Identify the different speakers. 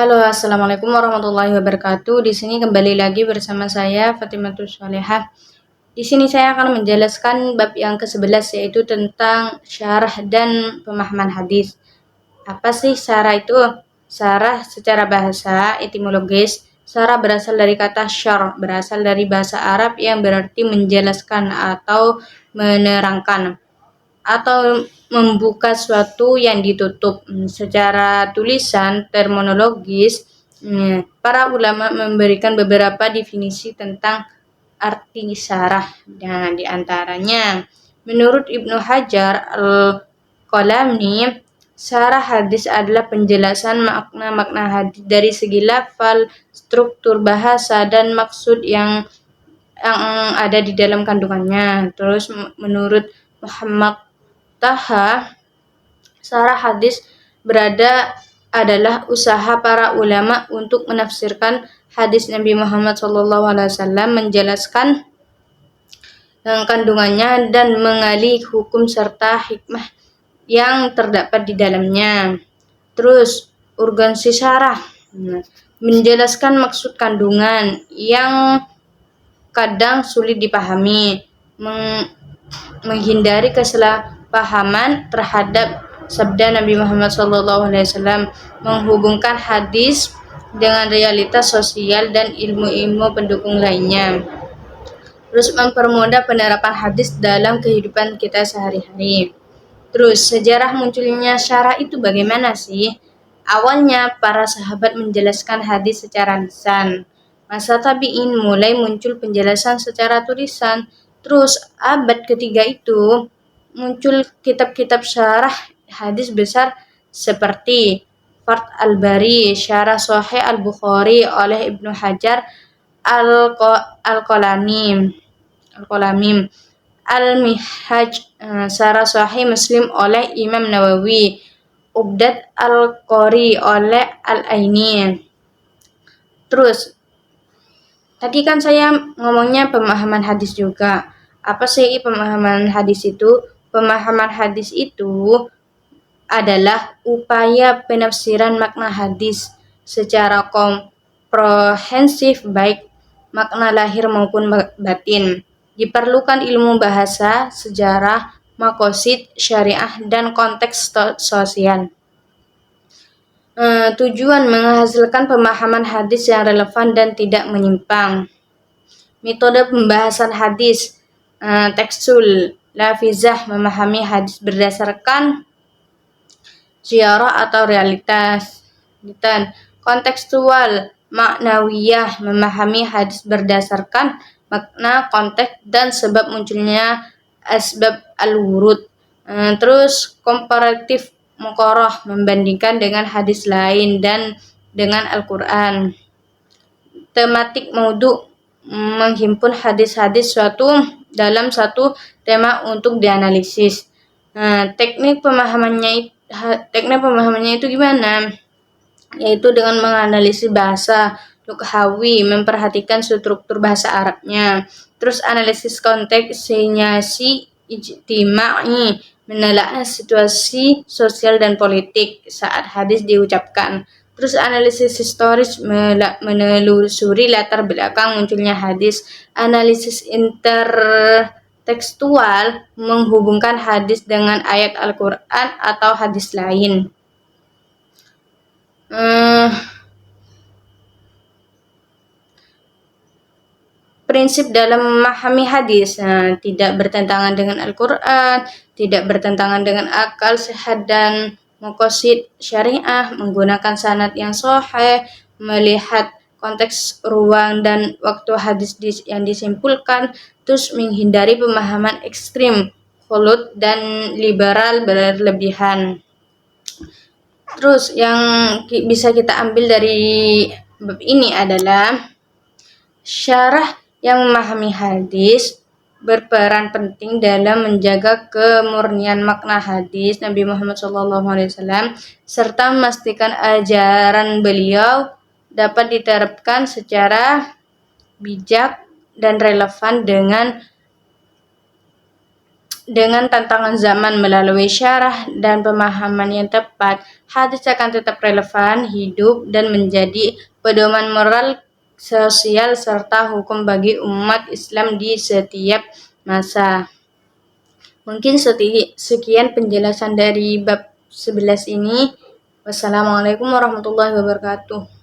Speaker 1: Halo, assalamualaikum warahmatullahi wabarakatuh. Di sini kembali lagi bersama saya Fatimah Sholehah. Di sini saya akan menjelaskan bab yang ke-11 yaitu tentang syarah dan pemahaman hadis. Apa sih syarah itu? Syarah secara bahasa etimologis, syarah berasal dari kata syar, berasal dari bahasa Arab yang berarti menjelaskan atau menerangkan atau membuka sesuatu yang ditutup. Secara tulisan terminologis, para ulama memberikan beberapa definisi tentang arti syarah. Nah, di antaranya menurut Ibnu Hajar Al-Qalami, syarah hadis adalah penjelasan makna-makna hadis dari segi lafal, struktur bahasa dan maksud yang ada di dalam kandungannya. Terus menurut Muhammad Taha, syarah hadis adalah usaha para ulama untuk menafsirkan hadis Nabi Muhammad SAW, menjelaskan kandungannya dan mengali hukum serta hikmah yang terdapat di dalamnya. Terus urgensi syarah, menjelaskan maksud kandungan yang kadang sulit dipahami, menghindari kesalahpahaman terhadap sabda Nabi Muhammad SAW, menghubungkan hadis dengan realitas sosial dan ilmu-ilmu pendukung lainnya. Terus mempermudah penerapan hadis dalam kehidupan kita sehari-hari. Terus sejarah munculnya syarah itu bagaimana sih? Awalnya para sahabat menjelaskan hadis secara lisan. Masa tabi'in mulai muncul penjelasan secara tulisan. Terus abad ketiga itu muncul kitab-kitab syarah hadis besar seperti Fath al-Bari, Syarah Sahih al-Bukhari oleh Ibnu Hajar Al-Qalami, Al-Minhaj, Syarah Sahih Muslim oleh Imam Nawawi, Ubdat Al-Qari oleh Al-Aini. Terus tadi kan saya ngomongnya pemahaman hadis juga. Apa sih pemahaman hadis itu? Pemahaman hadis itu adalah upaya penafsiran makna hadis secara komprehensif, baik makna lahir maupun batin. Diperlukan ilmu bahasa, sejarah, makosid, syariah, dan konteks sosial. Tujuan menghasilkan pemahaman hadis yang relevan dan tidak menyimpang. Metode pembahasan hadis, teksul, lafizah, memahami hadis berdasarkan syarah atau realitas. Dan kontekstual, maknawiyah, memahami hadis berdasarkan makna, konteks, dan sebab munculnya asbab al-wurud. Terus komparatif, muqarrah, membandingkan dengan hadis lain dan dengan Al-Quran. Tematik maudhu, menghimpun hadis-hadis dalam satu tema untuk dianalisis. Teknik pemahamannya itu gimana? Yaitu dengan menganalisis bahasa lughawi, memperhatikan struktur bahasa Arabnya. Terus analisis konteks, sinyasi ijtimai, menelaah situasi sosial dan politik saat hadis diucapkan. Terus analisis historis, menelusuri latar belakang munculnya hadis. Analisis intertekstual, menghubungkan hadis dengan ayat Al-Quran atau hadis lain. Prinsip dalam memahami hadis, tidak bertentangan dengan Al-Quran, tidak bertentangan dengan akal sehat dan maqasid syariah, menggunakan sanad yang sahih, melihat konteks ruang dan waktu hadis yang disimpulkan, terus menghindari pemahaman ekstrim, khulud, dan liberal berlebihan. Terus yang bisa kita ambil dari bab ini adalah syarah yang memahami hadis berperan penting dalam menjaga kemurnian makna hadis Nabi Muhammad SAW serta memastikan ajaran beliau dapat diterapkan secara bijak dan relevan Dengan tantangan zaman melalui syarah dan pemahaman yang tepat, hadis akan tetap relevan, hidup, dan menjadi pedoman moral, sosial, serta hukum bagi umat Islam di setiap masa. Mungkin sekian penjelasan dari bab 11 ini. Wassalamualaikum warahmatullahi wabarakatuh.